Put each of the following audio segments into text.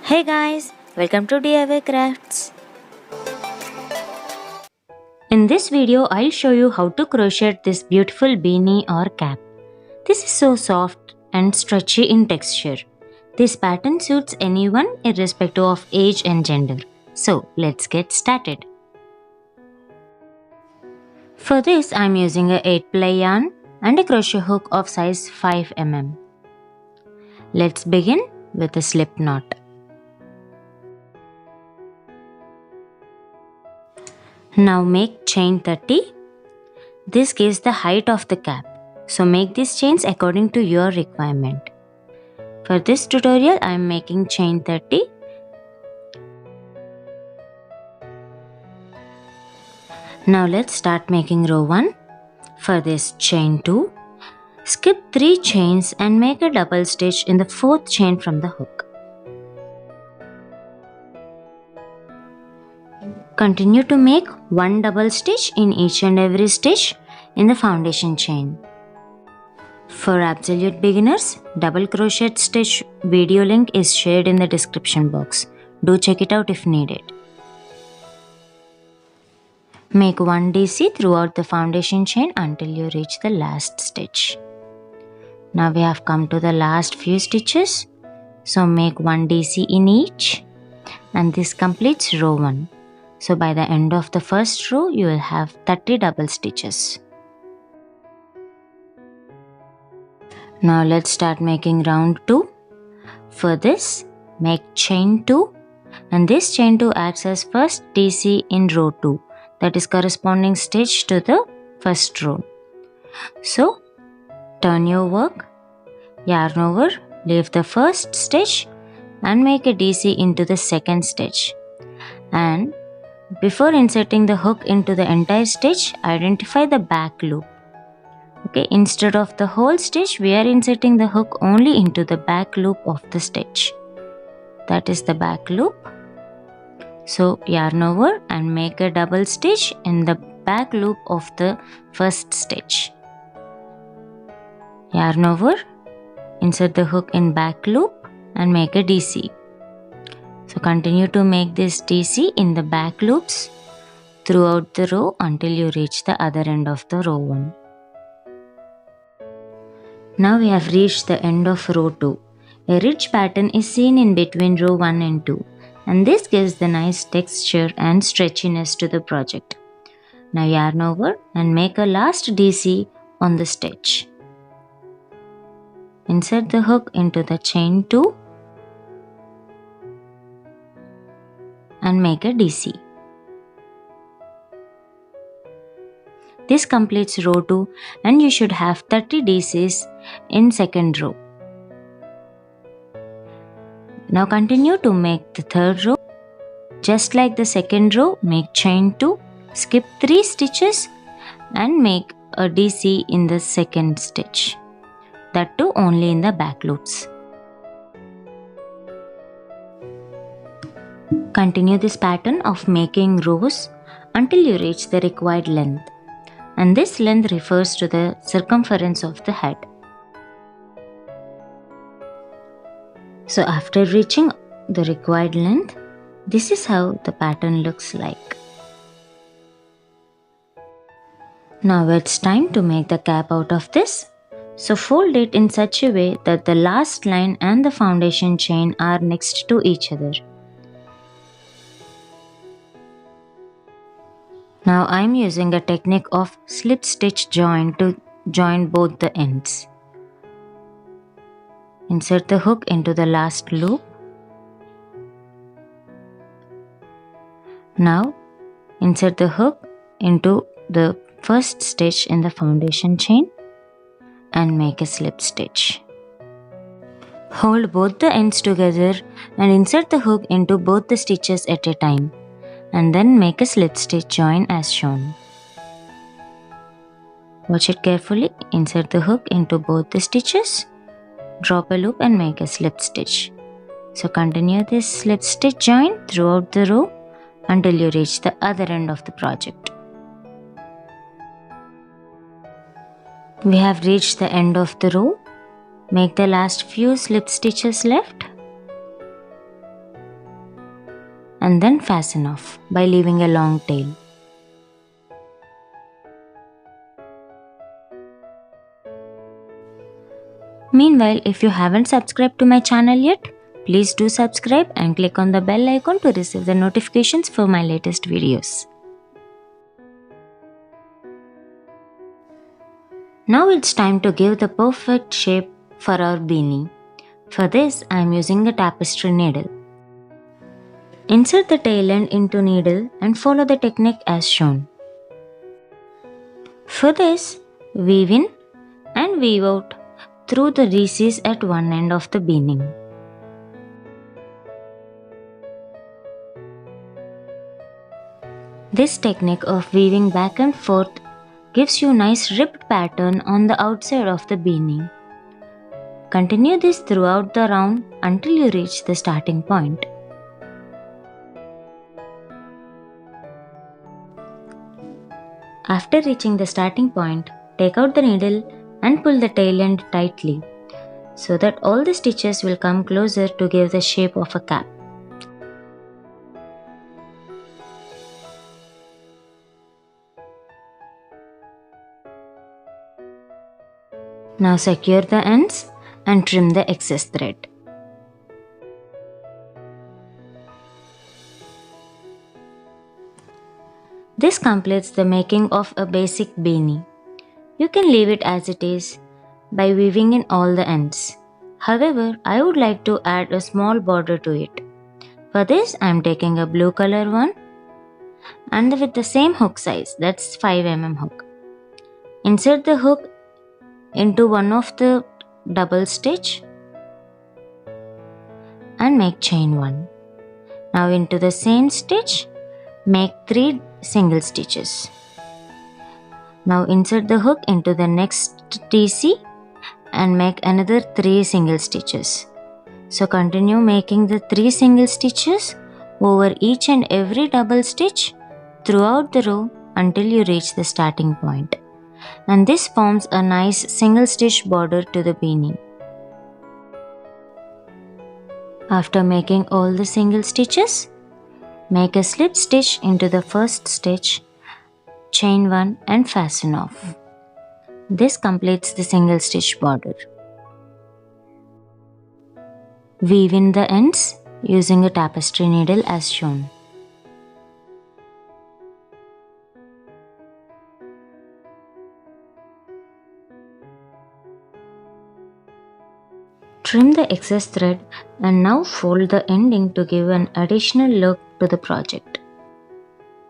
Hey guys, welcome to DIY Crafts. In this video, I'll show you how to crochet this beautiful beanie or cap. This is so soft and stretchy in texture. This pattern suits anyone irrespective of age and gender. So let's get started. For this, I'm using a 8-ply yarn and a crochet hook of size 5 mm. Let's begin with a slip knot. Now make chain 30. This gives the height of the cap. So make these chains according to your requirement. For this tutorial, I am making chain 30. Now let's start making row 1. For this, chain 2. Skip 3 chains and make a double stitch in the 4th chain from the hook. Continue to make 1 double stitch in each and every stitch in the foundation chain. For absolute beginners, double crochet stitch video link is shared in the description box. Do check it out if needed. Make 1 DC throughout the foundation chain until you reach the last stitch. Now we have come to the last few stitches. So make 1 DC in each, and this completes row 1. So by the end of the first row, you will have 30 double stitches. Now let's start making round 2. For this, make chain 2, and this chain 2 acts as first DC in row 2, that is corresponding stitch to the first row. So turn your work, yarn over, leave the first stitch and make a DC into the second stitch. And before inserting the hook into the entire stitch, identify the back loop. Okay, instead of the whole stitch, we are inserting the hook only into the back loop of the stitch. That is the back loop. So yarn over and make a double stitch in the back loop of the first stitch. Yarn over, insert the hook in back loop and make a DC. So continue to make this DC in the back loops throughout the row until you reach the other end of the row 1. Now we have reached the end of row 2. A ridge pattern is seen in between row 1 and 2, and this gives the nice texture and stretchiness to the project. Now yarn over and make a last DC on the stitch. Insert the hook into the chain 2 and make a DC. This completes row 2 and you should have 30 DCs in second row. Now continue to make the third row. Just like the second row, make chain 2, skip 3 stitches and make a DC in the second stitch. That too only in the back loops. Continue this pattern of making rows until you reach the required length, and this length refers to the circumference of the head. So after reaching the required length, this is how the pattern looks like. Now it's time to make the cap out of this. So fold it in such a way that the last line and the foundation chain are next to each other. Now I am using a technique of slip stitch join to join both the ends. Insert the hook into the last loop. Now insert the hook into the first stitch in the foundation chain and make a slip stitch. Hold both the ends together and insert the hook into both the stitches at a time, and then make a slip stitch join as shown. Watch it carefully. Insert the hook into both the stitches, drop a loop and make a slip stitch. So continue this slip stitch join throughout the row until you reach the other end of the project. We have reached the end of the row. Make the last few slip stitches left and then fasten off by leaving a long tail. Meanwhile, if you haven't subscribed to my channel yet, please do subscribe and click on the bell icon to receive the notifications for my latest videos. Now it's time to give the perfect shape for our beanie. For this, I am using a tapestry needle. Insert the tail end into needle and follow the technique as shown. For this, weave in and weave out through the recess at one end of the beanie. This technique of weaving back and forth gives you nice ribbed pattern on the outside of the beanie. Continue this throughout the round until you reach the starting point. After reaching the starting point, take out the needle and pull the tail end tightly so that all the stitches will come closer to give the shape of a cap. Now secure the ends and trim the excess thread. This completes the making of a basic beanie. You can leave it as it is by weaving in all the ends. However, I would like to add a small border to it. For this, I am taking a blue color one and with the same hook size, that's 5 mm hook. Insert the hook into one of the double stitch and make chain 1. Now into the same stitch, make 3 single stitches. Now insert the hook into the next TC and make another 3 single stitches. So continue making the 3 single stitches over each and every double stitch throughout the row until you reach the starting point. And this forms a nice single stitch border to the beanie. After making all the single stitches, make a slip stitch into the first stitch, chain 1 and fasten off. This completes the single stitch border. Weave in the ends using a tapestry needle as shown. Trim the excess thread and now fold the ending to give an additional look to the project.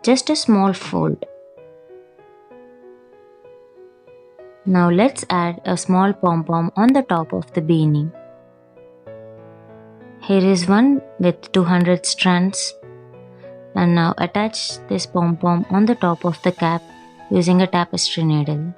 Just a small fold. Now let's add a small pom-pom on the top of the beanie. Here is one with 200 strands. And now attach this pom-pom on the top of the cap using a tapestry needle.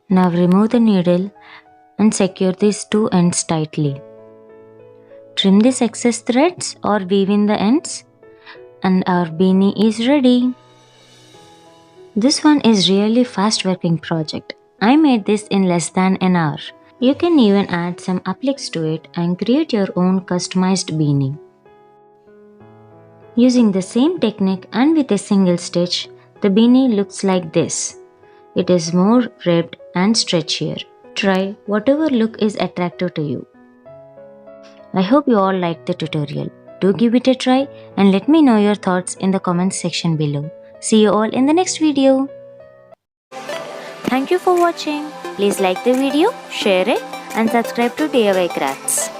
Now remove the needle and secure these 2 ends tightly. Trim these excess threads or weave in the ends and our beanie is ready. This one is really fast working project. I made this in less than an hour. You can even add some appliques to it and create your own customized beanie. Using the same technique and with a single stitch, the beanie looks like this. It is more ribbed and stretchier. Try whatever look is attractive to you. I hope you all liked the tutorial. Do give it a try and let me know your thoughts in the comments section below. See you all in the next video. Thank you for watching. Please like the video, share it and subscribe to KRAFTZ.